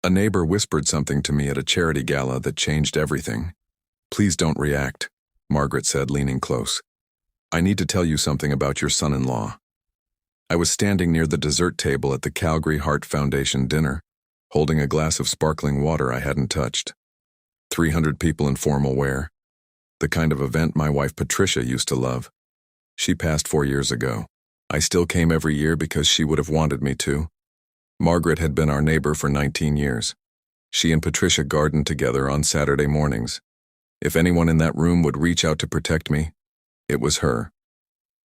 A neighbor whispered something to me at a charity gala that changed everything. "Please don't react," Margaret said, leaning close. "I need to tell you something about your son-in-law." I was standing near the dessert table at the Calgary Heart Foundation dinner, holding a glass of sparkling water I hadn't touched. 300 people in formal wear. The kind of event my wife Patricia used to love. She passed 4 years ago. I still came every year because she would have wanted me to. Margaret had been our neighbor for 19 years. She and Patricia gardened together on Saturday mornings. If anyone in that room would reach out to protect me, it was her.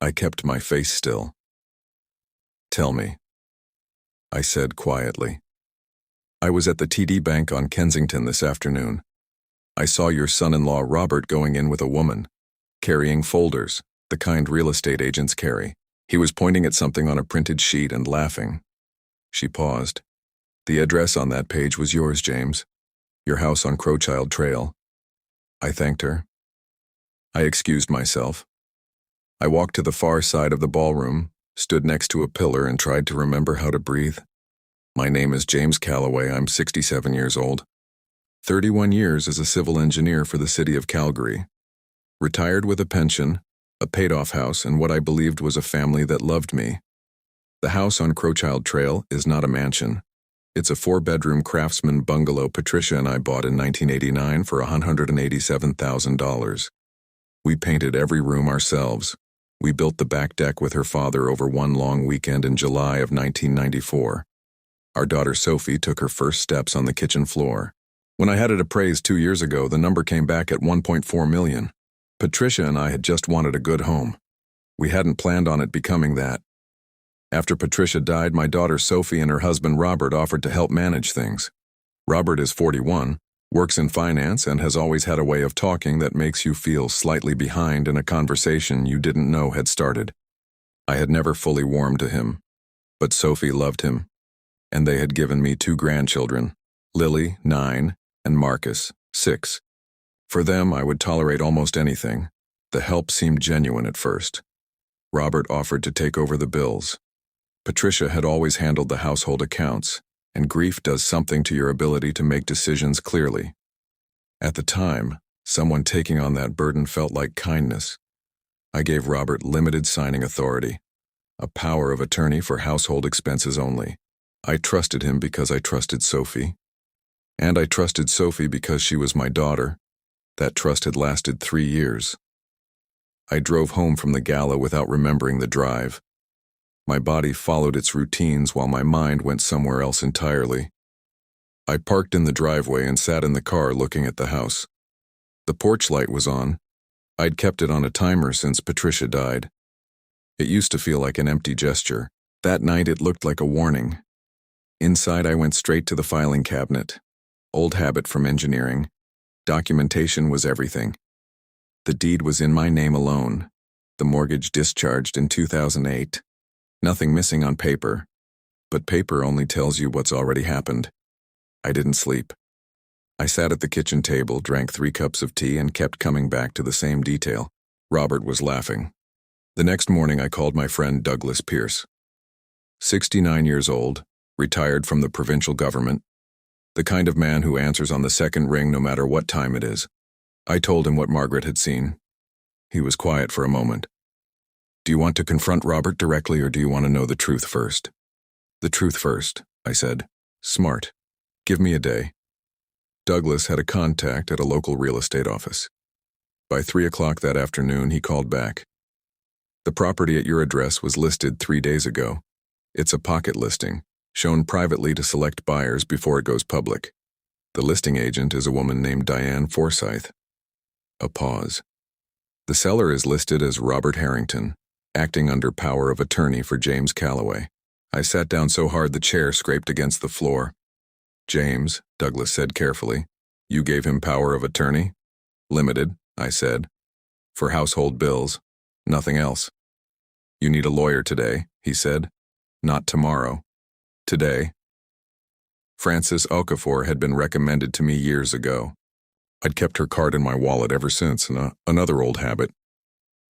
I kept my face still. "Tell me," I said quietly. "I was at the TD Bank on Kensington this afternoon. I saw your son-in-law Robert going in with a woman, carrying folders, the kind real estate agents carry. He was pointing at something on a printed sheet and laughing." She paused. "The address on that page was yours, James. Your house on Crowchild Trail." I thanked her. I excused myself. I walked to the far side of the ballroom, stood next to a pillar, and tried to remember how to breathe. "My name is James Calloway. I'm 67 years old. 31 years as a civil engineer for the city of Calgary. Retired with a pension, a paid-off house, and what I believed was a family that loved me. The house on Crowchild Trail is not a mansion. It's a 4-bedroom craftsman bungalow Patricia and I bought in 1989 for $187,000. We painted every room ourselves. We built the back deck with her father over one long weekend in July of 1994. Our daughter Sophie took her first steps on the kitchen floor. When I had it appraised 2 years ago, the number came back at $1.4 million. Patricia and I had just wanted a good home. We hadn't planned on it becoming that. After Patricia died, my daughter Sophie and her husband Robert offered to help manage things. Robert is 41, works in finance, and has always had a way of talking that makes you feel slightly behind in a conversation you didn't know had started. I had never fully warmed to him, but Sophie loved him, and they had given me 2 grandchildren, Lily, 9, and Marcus, 6. For them, I would tolerate almost anything. The help seemed genuine at first. Robert offered to take over the bills. Patricia had always handled the household accounts, and grief does something to your ability to make decisions clearly. At the time, someone taking on that burden felt like kindness. I gave Robert limited signing authority, a power of attorney for household expenses only. I trusted him because I trusted Sophie. And I trusted Sophie because she was my daughter. That trust had lasted 3 years. I drove home from the gala without remembering the drive. My body followed its routines while my mind went somewhere else entirely. I parked in the driveway and sat in the car looking at the house. The porch light was on. I'd kept it on a timer since Patricia died. It used to feel like an empty gesture. That night it looked like a warning. Inside I went straight to the filing cabinet. Old habit from engineering. Documentation was everything. The deed was in my name alone. The mortgage discharged in 2008. Nothing missing on paper. But paper only tells you what's already happened. I didn't sleep. I sat at the kitchen table, drank 3 cups of tea, and kept coming back to the same detail. Robert was laughing. The next morning I called my friend Douglas Pierce. 69 years old, retired from the provincial government. The kind of man who answers on the second ring no matter what time it is. I told him what Margaret had seen. He was quiet for a moment. "Do you want to confront Robert directly, or do you want to know the truth first?" "The truth first," I said. "Smart. Give me a day." Douglas had a contact at a local real estate office. By 3 o'clock that afternoon, he called back. "The property at your address was listed 3 days ago. It's a pocket listing, shown privately to select buyers before it goes public. The listing agent is a woman named Diane Forsyth." A pause. "The seller is listed as Robert Harrington, acting under power of attorney for James Calloway." I sat down so hard the chair scraped against the floor. "James," Douglas said carefully, "you gave him power of attorney?" "Limited," I said. "For household bills. Nothing else." "You need a lawyer today," he said. "Not tomorrow. Today." Frances Okafor had been recommended to me years ago. I'd kept her card in my wallet ever since, and another old habit.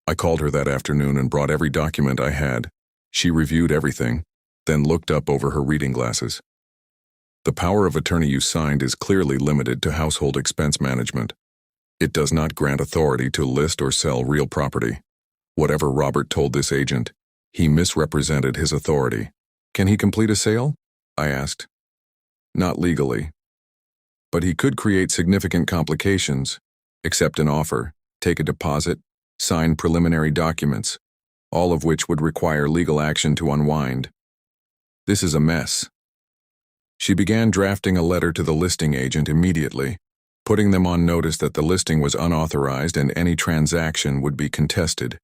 I called her that afternoon and brought every document I had. She reviewed everything, then looked up over her reading glasses. The power of attorney you signed is clearly limited to household expense management. It does not grant authority to list or sell real property. Whatever Robert told this agent, he misrepresented his authority. Can he complete a sale? I asked. Not legally. But he could create significant complications, accept an offer, take a deposit, sign preliminary documents, all of which would require legal action to unwind. This is a mess. She began drafting a letter to the listing agent immediately, putting them on notice that the listing was unauthorized and any transaction would be contested.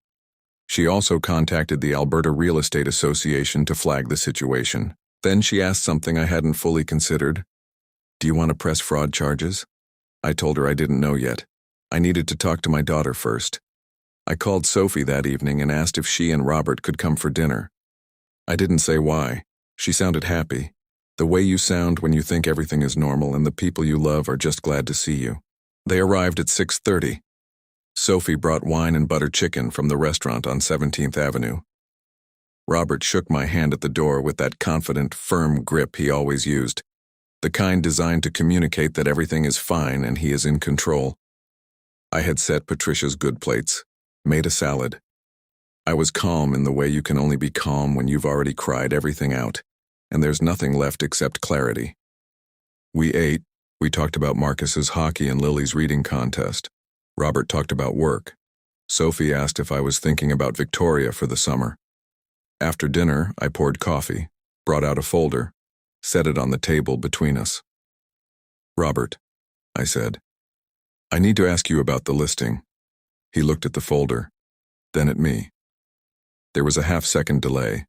She also contacted the Alberta Real Estate Association to flag the situation. Then she asked something I hadn't fully considered. Do you want to press fraud charges? I told her I didn't know yet. I needed to talk to my daughter first. I called Sophie that evening and asked if she and Robert could come for dinner. I didn't say why. She sounded happy. The way you sound when you think everything is normal and the people you love are just glad to see you. They arrived at 6:30. Sophie brought wine and butter chicken from the restaurant on 17th Avenue. Robert shook my hand at the door with that confident, firm grip he always used, the kind designed to communicate that everything is fine and he is in control. I had set Patricia's good plates, made a salad. I was calm in the way you can only be calm when you've already cried everything out, and there's nothing left except clarity. We ate. We talked about Marcus's hockey and Lily's reading contest. Robert talked about work. Sophie asked if I was thinking about Victoria for the summer. After dinner, I poured coffee, brought out a folder, set it on the table between us. Robert, I said, I need to ask you about the listing. He looked at the folder, then at me. There was a half-second delay.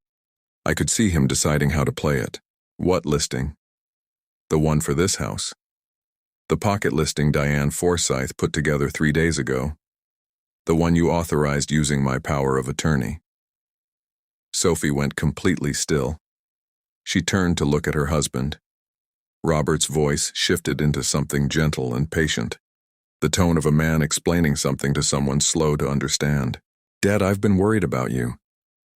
I could see him deciding how to play it. What listing? The one for this house. The pocket listing Diane Forsyth put together 3 days ago. The one you authorized using my power of attorney. Sophie went completely still. She turned to look at her husband. Robert's voice shifted into something gentle and patient, the tone of a man explaining something to someone slow to understand. Dad, I've been worried about you.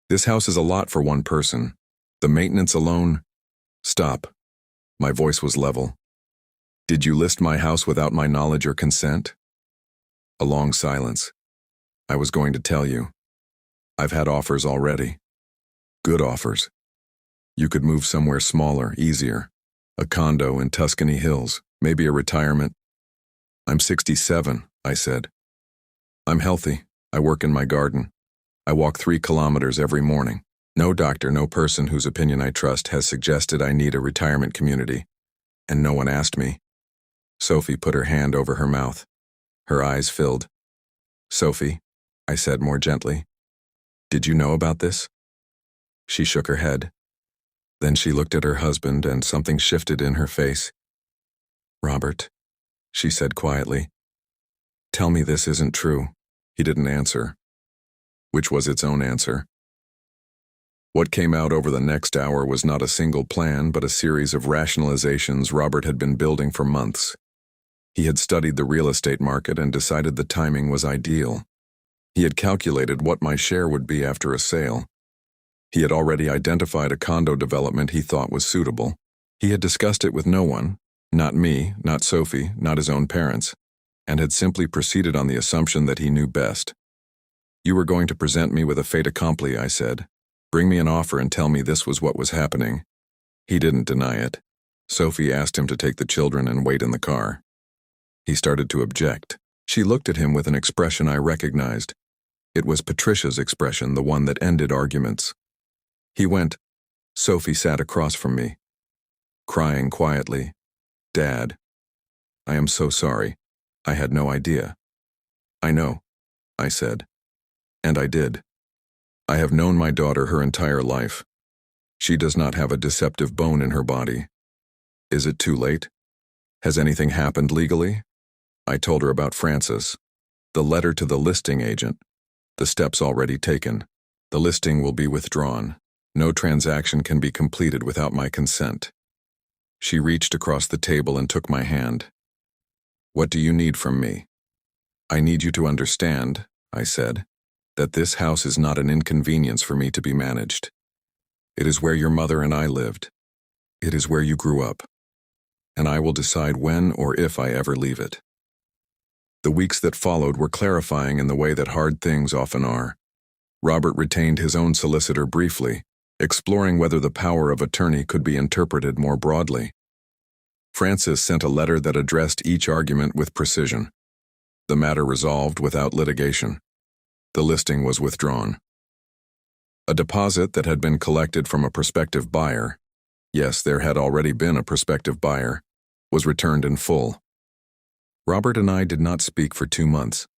This house is a lot for one person. The maintenance alone. Stop. My voice was level. Did you list my house without my knowledge or consent? A long silence. I was going to tell you. I've had offers already. Good offers. You could move somewhere smaller, easier. A condo in Tuscany Hills, maybe a retirement. I'm 67, I said. I'm healthy. I work in my garden. I walk 3 kilometers every morning. No doctor, no person whose opinion I trust has suggested I need a retirement community. And no one asked me. Sophie put her hand over her mouth. Her eyes filled. Sophie, I said more gently, did you know about this? She shook her head. Then she looked at her husband and something shifted in her face. Robert, she said quietly, tell me this isn't true. He didn't answer, which was its own answer. What came out over the next hour was not a single plan, but a series of rationalizations Robert had been building for months. He had studied the real estate market and decided the timing was ideal. He had calculated what my share would be after a sale. He had already identified a condo development he thought was suitable. He had discussed it with no one, not me, not Sophie, not his own parents, and had simply proceeded on the assumption that he knew best. You were going to present me with a fait accompli, I said. Bring me an offer and tell me this was what was happening. He didn't deny it. Sophie asked him to take the children and wait in the car. He started to object. She looked at him with an expression I recognized. It was Patricia's expression, the one that ended arguments. He went. Sophie sat across from me, crying quietly. Dad, I am so sorry. I had no idea. I know, I said. And I did. I have known my daughter her entire life. She does not have a deceptive bone in her body. Is it too late? Has anything happened legally? I told her about Francis, the letter to the listing agent, the steps already taken. The listing will be withdrawn. No transaction can be completed without my consent. She reached across the table and took my hand. What do you need from me? I need you to understand, I said, that this house is not an inconvenience for me to be managed. It is where your mother and I lived. It is where you grew up. and I will decide when or if I ever leave it. The weeks that followed were clarifying in the way that hard things often are. Robert retained his own solicitor briefly, exploring whether the power of attorney could be interpreted more broadly. Francis sent a letter that addressed each argument with precision. The matter resolved without litigation. The listing was withdrawn. A deposit that had been collected from a prospective buyer, yes, there had already been a prospective buyer, was returned in full. Robert and I did not speak for 2 months.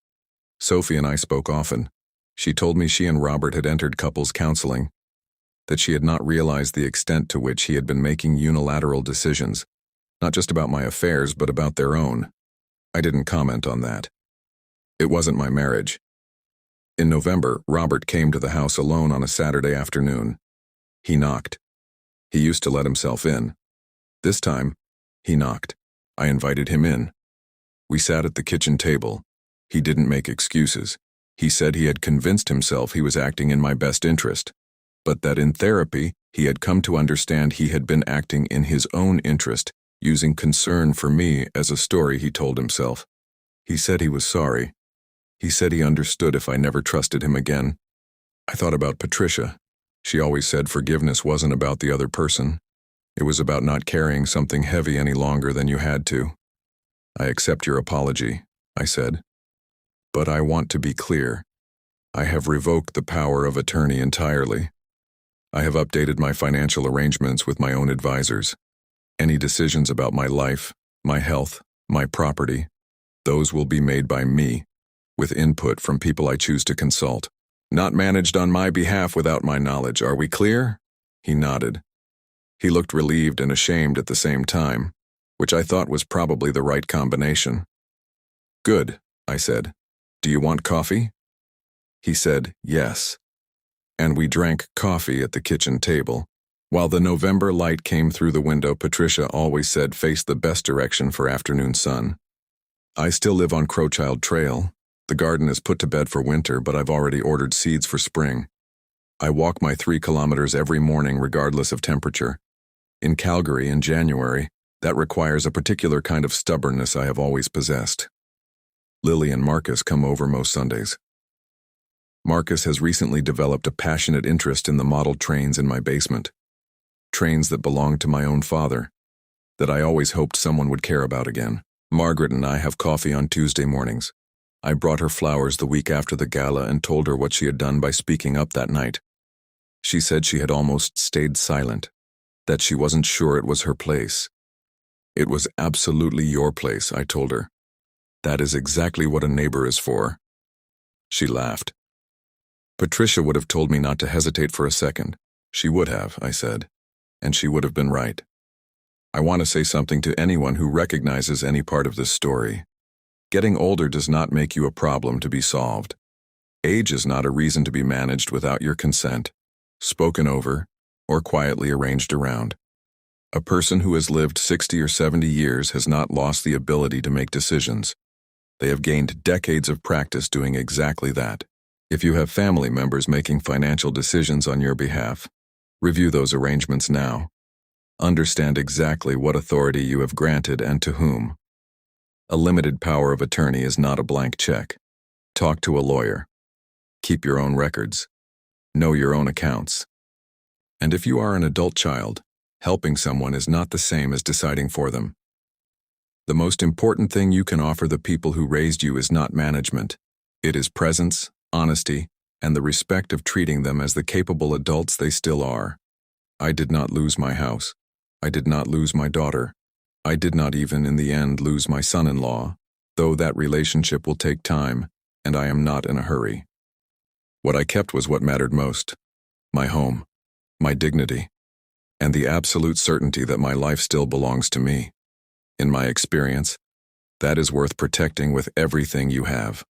Sophie and I spoke often. She told me she and Robert had entered couples counseling, that she had not realized the extent to which he had been making unilateral decisions, not just about my affairs, but about their own. I didn't comment on that. It wasn't my marriage. In November, Robert came to the house alone on a Saturday afternoon. He knocked. He used to let himself in. This time, he knocked. I invited him in. We sat at the kitchen table. He didn't make excuses. He said he had convinced himself he was acting in my best interest, but that in therapy, he had come to understand he had been acting in his own interest, using concern for me as a story he told himself. He said he was sorry. He said he understood if I never trusted him again. I thought about Patricia. She always said forgiveness wasn't about the other person. It was about not carrying something heavy any longer than you had to. I accept your apology, I said. But I want to be clear. I have revoked the power of attorney entirely. I have updated my financial arrangements with my own advisors. Any decisions about my life, my health, my property, those will be made by me, with input from people I choose to consult. Not managed on my behalf without my knowledge. Are we clear? He nodded. He looked relieved and ashamed at the same time, which I thought was probably the right combination. Good, I said. Do you want coffee? He said yes. And we drank coffee at the kitchen table. While the November light came through the window, Patricia always said face the best direction for afternoon sun. I still live on Crowchild Trail. The garden is put to bed for winter, but I've already ordered seeds for spring. I walk my 3 kilometers every morning regardless of temperature. In Calgary in January, that requires a particular kind of stubbornness I have always possessed. Lily and Marcus come over most Sundays. Marcus has recently developed a passionate interest in the model trains in my basement. Trains that belonged to my own father, that I always hoped someone would care about again. Margaret and I have coffee on Tuesday mornings. I brought her flowers the week after the gala and told her what she had done by speaking up that night. She said she had almost stayed silent, that she wasn't sure it was her place. It was absolutely your place, I told her. That is exactly what a neighbor is for. She laughed. Patricia would have told me not to hesitate for a second. She would have, I said, and she would have been right. I want to say something to anyone who recognizes any part of this story. Getting older does not make you a problem to be solved. Age is not a reason to be managed without your consent, spoken over, or quietly arranged around. A person who has lived 60 or 70 years has not lost the ability to make decisions. They have gained decades of practice doing exactly that. If you have family members making financial decisions on your behalf, review those arrangements now. Understand exactly what authority you have granted and to whom. A limited power of attorney is not a blank check. Talk to a lawyer. Keep your own records. Know your own accounts. And if you are an adult child, helping someone is not the same as deciding for them. The most important thing you can offer the people who raised you is not management. It is presence, honesty, and the respect of treating them as the capable adults they still are. I did not lose my house. I did not lose my daughter. I did not even in the end lose my son-in-law, though that relationship will take time, and I am not in a hurry. What I kept was what mattered most: my home, my dignity, and the absolute certainty that my life still belongs to me. In my experience, that is worth protecting with everything you have.